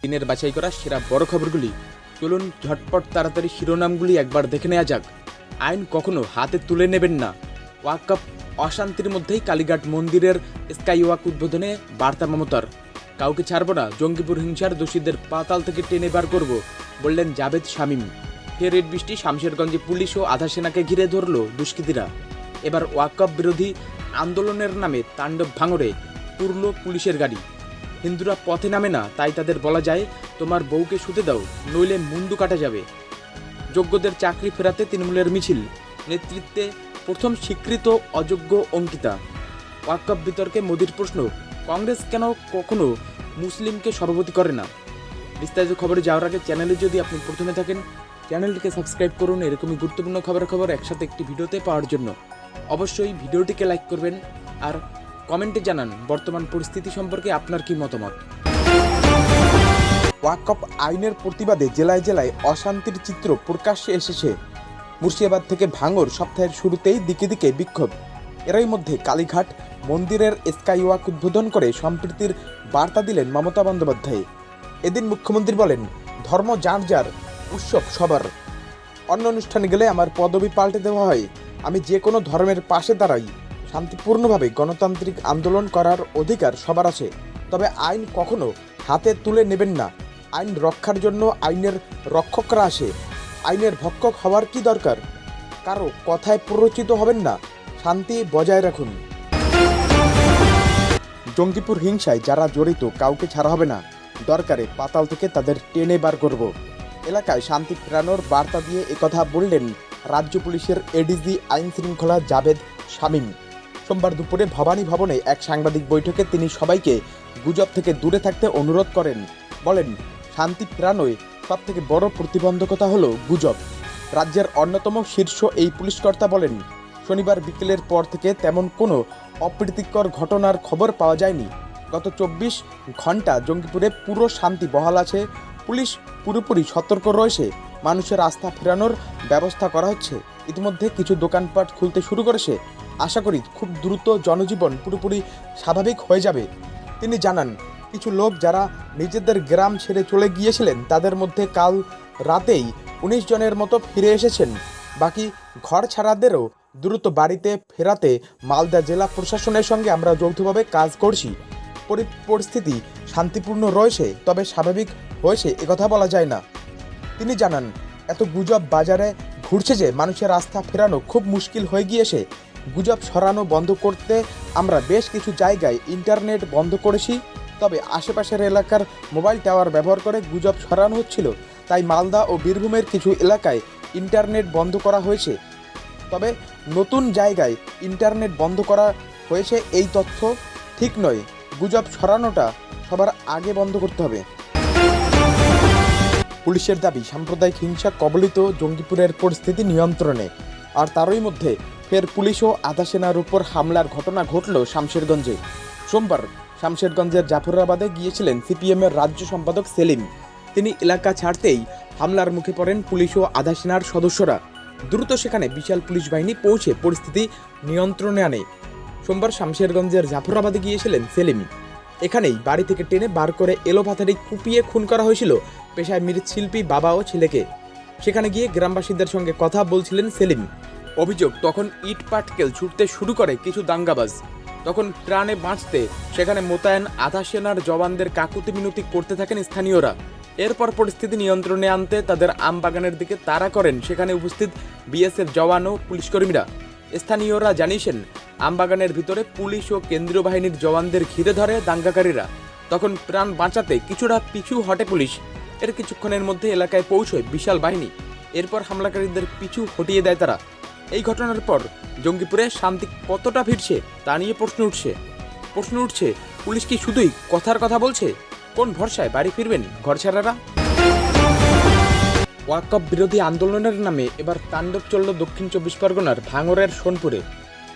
দিনের বাছাই করা সেরা বড় খবরগুলি। চলুন ঝটপট তাড়াতাড়ি শিরোনামগুলি একবার দেখে নেওয়া যাক। আইন কখনো হাতে তুলে নেবেন না। ওয়াকফ অশান্তির মধ্যেই কালীঘাট মন্দিরের স্কাই ওয়াক উদ্বোধনে বার্তা মমতার। কাউকে ছাড়ব না, জঙ্গিপুর হিংসার দোষীদের পাতাল থেকে টেনে বার করব, বললেন জাভেদ শামীম। ফের রেড বৃষ্টি, শামশেরগঞ্জে পুলিশ ও আধা সেনাকে ঘিরে ধরল দুষ্কৃতীরা। এবার ওয়াকফ বিরোধী আন্দোলনের নামে তাণ্ডব ভাঙড়ে পুরল পুলিশের গাড়ি। হিন্দুরা পথে নামে না, তাই তাদের বলা যায় তোমার বউকে শুতে দাও, নইলে মুন্ডু কাটা যাবে। যোগ্যদের চাকরি ফেরাতে তৃণমূলের মিছিল, নেতৃত্বে প্রথম স্বীকৃত অযোগ্য অঙ্কিতা। ওয়াকফ বিতর্কে মোদির প্রশ্ন, কংগ্রেস কেন কখনো মুসলিমকে সভাপতি করে না। বিস্তারিত খবরে যাওয়ার আগে চ্যানেলে যদি আপনি প্রথমে থাকেন, চ্যানেলটিকে সাবস্ক্রাইব করুন এরকমই গুরুত্বপূর্ণ খবর একসাথে একটি ভিডিওতে পাওয়ার জন্য। অবশ্যই ভিডিওটিকে লাইক করবেন আর কমেন্টে জানান বর্তমান পরিস্থিতি সম্পর্কে আপনার কি মতামত। ওয়াকফ আইনের প্রতিবাদে জেলায় জেলায় অশান্তির চিত্র প্রকাশ্যে এসেছে। মুর্শিদাবাদ থেকে ভাঙড় সপ্তাহের শুরুতেই দিকে দিকে বিক্ষোভ। এরই মধ্যে কালীঘাট মন্দিরের স্কাই ওয়াক উদ্বোধন করে সম্প্রীতির বার্তা দিলেন মমতা বন্দ্যোপাধ্যায়। এদিন মুখ্যমন্ত্রী বলেন, ধর্ম যার যার, উৎসব সবার। অন্য অনুষ্ঠানে গেলে আমার পদবি পাল্টে দেওয়া হয়, আমি যে কোনো ধর্মের পাশে দাঁড়াই। শান্তিপূর্ণভাবে গণতান্ত্রিক আন্দোলন করার অধিকার সবার আছে, তবে আইন কখনো হাতে তুলে নেবেন না। আইন রক্ষার জন্য আইনের রক্ষকরা আসে, আইনের ভক্ষক হওয়ার কি দরকার? কারো কথায় প্ররোচিত হবেন না, শান্তি বজায় রাখুন। জঙ্গিপুর হিংসায় যারা জড়িত কাউকে ছাড়া হবে না, দরকারে পাতাল থেকে তাদের টেনে বার করব। এলাকায় শান্তি ফেরানোর বার্তা দিয়ে একথা বললেন রাজ্য পুলিশের এডিজি আইন শৃঙ্খলা জাভেদ শামীম। সোমবার দুপুরে ভবানী ভবনে এক সাংবাদিক বৈঠকে তিনি সবাইকে গুজব থেকে দূরে থাকতে অনুরোধ করেন। বলেন, শান্তি ফেরানোয় সবথেকে বড় প্রতিবন্ধকতা হলো গুজব। রাজ্যের অন্যতম শীর্ষ এই পুলিশকর্তা বলেন, শনিবার বিকেলের পর থেকে তেমন কোনো অপ্রীতিকর ঘটনার খবর পাওয়া যায়নি। গত 24 ঘন্টা জঙ্গিপুরে পুরো শান্তি বহাল আছে। পুলিশ পুরোপুরি সতর্ক রয়েছে, মানুষের আস্থা ফেরানোর ব্যবস্থা করা হচ্ছে। ইতিমধ্যে কিছু দোকানপাট খুলতে শুরু করেছে। আশা করি খুব দ্রুত জনজীবন পুরোপুরি স্বাভাবিক হয়ে যাবে। তিনি জানান, কিছু লোক যারা নিজেদের গ্রাম ছেড়ে চলে গিয়েছিলেন তাদের মধ্যে কাল রাতেই 19 জনের মতো ফিরে এসেছেন। বাকি ঘর ছাড়াদেরও দ্রুত বাড়িতে ফেরাতে মালদা জেলা প্রশাসনের সঙ্গে আমরা যৌথভাবে কাজ করছি। পরিস্থিতি শান্তিপূর্ণ রয়েছে, তবে স্বাভাবিক হয়েছে একথা বলা যায় না। তিনি জানান, এত গুজব বাজারে ঘুরছে যে মানুষের আস্থা ফেরানো খুব মুশকিল হয়ে গিয়েছে। গুজব ছড়ানো বন্ধ করতে আমরা বেশ কিছু জায়গায় ইন্টারনেট বন্ধ করেছি, তবে আশেপাশের এলাকার মোবাইল টাওয়ার ব্যবহার করে গুজব ছড়ানো হচ্ছিল, তাই মালদা ও বীরভূমের কিছু এলাকায় ইন্টারনেট বন্ধ করা হয়েছে। তবে নতুন জায়গায় ইন্টারনেট বন্ধ করা হয়েছে এই তথ্য ঠিক নয়। গুজব ছড়ানোটা সবার আগে বন্ধ করতে হবে। পুলিশের দাবি, সাম্প্রদায়িক হিংসা কবলিত জঙ্গিপুরের পরিস্থিতি নিয়ন্ত্রণে। আর তারই মধ্যে ফের পুলিশ ও আধা সেনার উপর হামলার ঘটনা ঘটল শামশেরগঞ্জে। সোমবার শামশেরগঞ্জের জাফরাবাদে গিয়েছিলেন সিপিএমের রাজ্য সম্পাদক সেলিম। তিনি এলাকা ছাড়তেই হামলার মুখে পড়েন পুলিশ ও আধা সেনার সদস্যরা। দ্রুত সেখানে বিশাল পুলিশ বাহিনী পৌঁছে পরিস্থিতি নিয়ন্ত্রণে আনে। সোমবার শামশেরগঞ্জের জাফরাবাদে গিয়েছিলেন সেলিম। এখানেই বাড়ি থেকে টেনে বার করে এলোপাথারি কুপিয়ে খুন করা হয়েছিল পেশায় মৃৎশিল্পী বাবা ও ছেলেকে। সেখানে গিয়ে গ্রামবাসীদের সঙ্গে কথা বলছিলেন সেলিম। অভিযোগ, তখন ইট পাটকেল ছুটতে শুরু করে কিছু দাঙ্গাবাজ। তখন প্রাণে বাঁচতে সেখানে মোতায়েন আধা সেনার জওয়ানদের কাকুতি মিনতি করতে থাকেন স্থানীয়রা। এরপর পরিস্থিতি নিয়ন্ত্রণে আনতে তাদের আমবাগানের দিকে তাড়া করেন সেখানে উপস্থিত বিএসএফ জওয়ান ও পুলিশকর্মীরা। স্থানীয়রা জানিয়েছেন, আমবাগানের ভিতরে পুলিশ ও কেন্দ্রীয় বাহিনীর জওয়ানদের ঘিরে ধরে দাঙ্গাকারীরা। তখন প্রাণ বাঁচাতে কিছুটা পিছু হটে পুলিশ। এর কিছুক্ষণের মধ্যে এলাকায় পৌঁছয় বিশাল বাহিনী। এরপর হামলাকারীদের পিছু হটিয়ে দেয় তারা। এই ঘটনার পর জঙ্গিপুরে শান্তি কতটা ফিরছে তা নিয়ে প্রশ্ন উঠছে, পুলিশ কি শুধুই কথার কথা বলছে? কোন ভরসায় বাড়ি ফিরবেন ঘরছাড়ারা? ওয়াকফ বিরোধী আন্দোলনের নামে এবার তাণ্ডব চলল দক্ষিণ 24 পরগনার ভাঙড়ের সোনপুরে।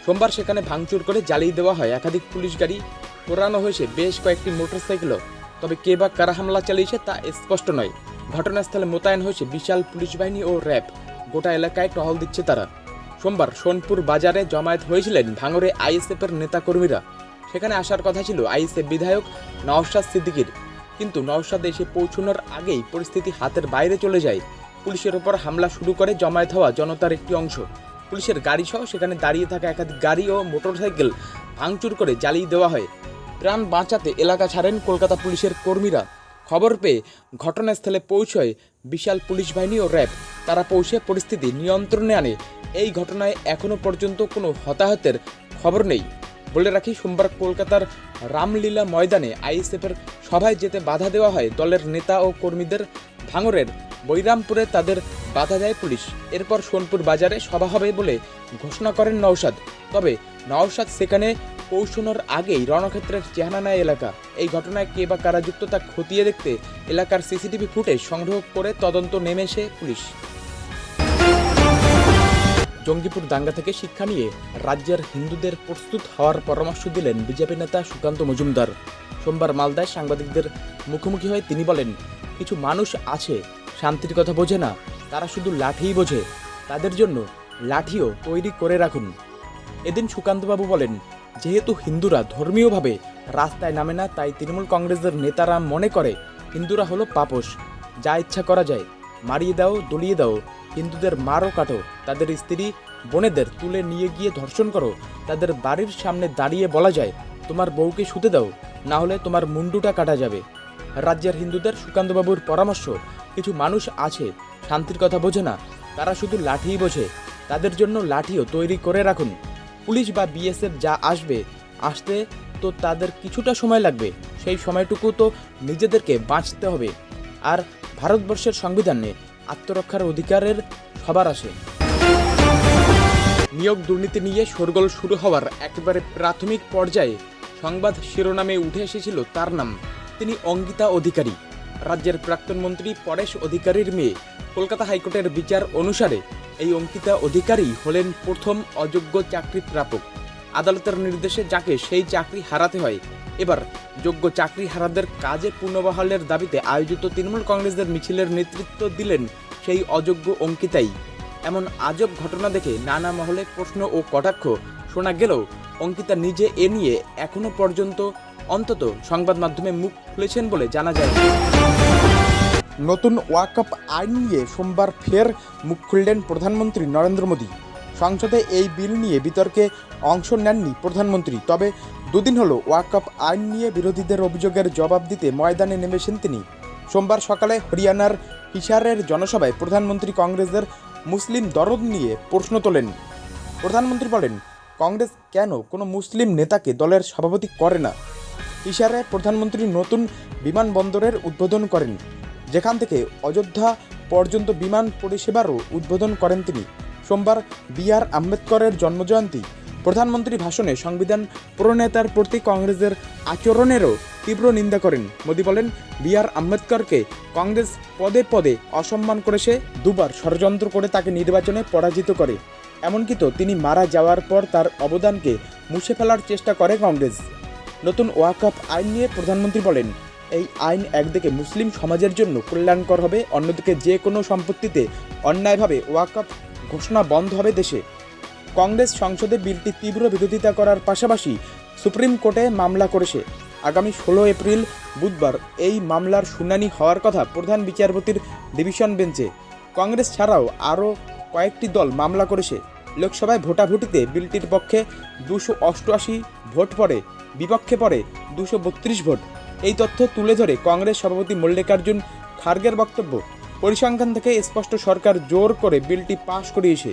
সোমবার সেখানে ভাঙচুর করে জ্বালিয়ে দেওয়া হয় একাধিক পুলিশ গাড়ি, পোড়ানো হয়েছে বেশ কয়েকটি মোটরসাইকেলও। তবে কে বা কারা হামলা চালিয়েছে তা স্পষ্ট নয়। ঘটনাস্থলে মোতায়েন হয়েছে বিশাল পুলিশ বাহিনী ও র্যাব। গোটা এলাকায় টহল দিচ্ছে তারা। সোমবার সোনপুর বাজারে জমায়েত হয়েছিলেন ভাঙড়ে আইএসএফের নেতাকর্মীরা। সেখানে আসার কথা ছিল আইএসএফ বিধায়ক নওশাদ সিদ্দিকীর। কিন্তু নওশাদ এসে পৌঁছানোর আগেই পরিস্থিতি হাতের বাইরে চলে যায়। পুলিশের ওপর হামলা শুরু করে জমায়েত হওয়া জনতার একটি অংশ। পুলিশের গাড়ি সহ সেখানে দাঁড়িয়ে থাকা একাধিক গাড়ি ও মোটরসাইকেল ভাঙচুর করে জ্বালিয়ে দেওয়া হয়। প্রাণ বাঁচাতে এলাকা ছাড়েন কলকাতা পুলিশের কর্মীরা। খবর পেয়ে ঘটনাস্থলে পৌঁছয় বিশাল পুলিশ বাহিনী ও র্যাব। তারা পৌঁছে পরিস্থিতি নিয়ন্ত্রণে আনে। এই ঘটনায় এখনও পর্যন্ত কোনো হতাহতের খবর নেই। বলে রাখি, সোমবার কলকাতার রামলীলা ময়দানে আইএসএফের সভায় যেতে বাধা দেওয়া হয় দলের নেতা ও কর্মীদের। ভাঙড়ের বৈরামপুরে তাদের বাধা দেয় পুলিশ। এরপর সোনপুর বাজারে সভা হবে বলে ঘোষণা করেন নওশাদ। তবে নওশাদ সেখানে পৌঁছানোর আগেই রণক্ষেত্রের চেহারা নেয় এলাকা। এই ঘটনায় কে বা কারা যুক্ত তা খতিয়ে দেখতে এলাকার সিসিটিভি ফুটেজ সংগ্রহ করে তদন্ত নেমেছে পুলিশ। জঙ্গিপুর দাঙ্গা থেকে শিক্ষা নিয়ে রাজ্যের হিন্দুদের প্রস্তুত হওয়ার পরামর্শ দিলেন বিজেপি নেতা সুকান্ত মজুমদার। সোমবার মালদায় সাংবাদিকদের মুখোমুখি হয়ে তিনি বলেন, কিছু মানুষ আছে শান্তির কথা বোঝে না, তারা শুধু লাঠিই বোঝে, তাদের জন্য লাঠিও তৈরি করে রাখুন। এদিন সুকান্তবাবু বলেন, যেহেতু হিন্দুরা ধর্মীয়ভাবে রাস্তায় নামে না, তাই তৃণমূল কংগ্রেসের নেতারা মনে করে হিন্দুরা হলো পাপোশ, যা ইচ্ছা করা যায়, মারিয়ে দাও, দলিয়ে দাও, হিন্দুদের মারও কাটো, তাদের স্ত্রী বোনেদের তুলে নিয়ে গিয়ে ধর্ষণ করো, তাদের বাড়ির সামনে দাঁড়িয়ে বলা যায় তোমার বউকে শুতে দাও, না হলে তোমার মুন্ডুটা কাটা যাবে। রাজ্যের হিন্দুদের সুকান্তবাবুর পরামর্শ, কিছু মানুষ আছে শান্তির কথা বোঝে না, তারা শুধু লাঠিই বোঝে, তাদের জন্য লাঠিও তৈরি করে রাখুন। পুলিশ বা বিএসএফ যা আসতে তো তাদের কিছুটা সময় লাগবে, সেই সময়টুকু তো নিজেদেরকে বাঁচতে হবে। আর ভারতবর্ষের সংবিধানে আত্মরক্ষার অধিকারের সবার আছে। নিয়োগ দুর্নীতি নিয়ে শোরগোল শুরু হওয়ার একেবারে প্রাথমিক পর্যায়ে সংবাদ শিরোনামে উঠে এসেছিল তার নাম। তিনি অঙ্কিতা অধিকারী, রাজ্যের প্রাক্তন মন্ত্রী পরেশ অধিকারীর মেয়ে। কলকাতা হাইকোর্টের বিচার অনুসারে এই অঙ্কিতা অধিকারী হলেন প্রথম অযোগ্য চাকরি প্রাপক। আদালতের নির্দেশে যাকে সেই চাকরি হারাতে হয়। এবার যোগ্য চাকরি হারাদের কাজে পুনর্বহালের দাবিতে আয়োজিত তৃণমূল কংগ্রেসের মিছিলের নেতৃত্ব দিলেন সেই অযোগ্য অঙ্কিতাই। এমন আজব ঘটনা দেখে নানা মহলে প্রশ্ন ও কটাক্ষ শোনা গেলেও অঙ্কিতা নিজে এ নিয়ে এখনো পর্যন্ত অন্তত সংবাদ মাধ্যমে মুখ খুলেছেন বলে জানা যায়। নতুন ওয়াকফ আইন নিয়ে সোমবার ফের মুখ খুললেন প্রধানমন্ত্রী নরেন্দ্র মোদী। সংসদে এই বিল নিয়ে বিতর্কে অংশ নেননি প্রধানমন্ত্রী। তবে দুদিন হলো ওয়াকফ আইন নিয়ে বিরোধীদের অভিযোগের জবাব দিতে ময়দানে নেমেছেন তিনি। সোমবার সকালে হরিয়ানার হিসারের জনসভায় প্রধানমন্ত্রী কংগ্রেসের মুসলিম দরদ নিয়ে প্রশ্ন তোলেন। প্রধানমন্ত্রী বলেন, কংগ্রেস কেন কোনো মুসলিম নেতাকে দলের সভাপতি করে না। হিসারে প্রধানমন্ত্রী নতুন বিমানবন্দরের উদ্বোধন করেন, যেখান থেকে অযোধ্যা পর্যন্ত বিমান পরিষেবারও উদ্বোধন করেন তিনি। সোমবার বি.আর. আম্বেদকরের জন্মজয়ন্তী। প্রধানমন্ত্রী ভাষণে সংবিধান প্রণেতার প্রতি কংগ্রেসের আচরণেরও তীব্র নিন্দা করেন। মোদী বলেন, বি.আর. আম্বেদকরকে কংগ্রেস পদে পদে অসম্মান করেছে, দুবার ষড়যন্ত্র করে তাকে নির্বাচনে পরাজিত করে। এমনকি তো তিনি মারা যাওয়ার পর তার অবদানকে মুছে ফেলার চেষ্টা করে কংগ্রেস। নতুন ওয়াকফ আইন নিয়ে প্রধানমন্ত্রী বলেন, এই আইন একদিকে মুসলিম সমাজের জন্য কল্যাণকর হবে, অন্যদিকে যে কোনো সম্পত্তিতে অন্যায়ভাবে ওয়াকফ ঘোষণা বন্ধ হবে দেশে। কংগ্রেস সংসদে বিলটি তীব্র বিরোধিতা করার পাশাপাশি সুপ্রিম কোর্টে মামলা করেছে। আগামী 16 এপ্রিল বুধবার এই মামলার শুনানি হওয়ার কথা প্রধান বিচারপতির ডিভিশন বেঞ্চে। কংগ্রেস ছাড়াও আরও কয়েকটি দল মামলা করেছে। লোকসভায় ভোটাভুটিতে বিলটির পক্ষে 288 ভোট পড়ে, বিপক্ষে পড়ে 232 ভোট। এই তথ্য তুলে ধরে কংগ্রেস সভাপতি মল্লিকার্জুন খার্গের বক্তব্য, পরিসংখ্যান থেকে স্পষ্ট সরকার জোর করে বিলটি পাশ করিয়েছে।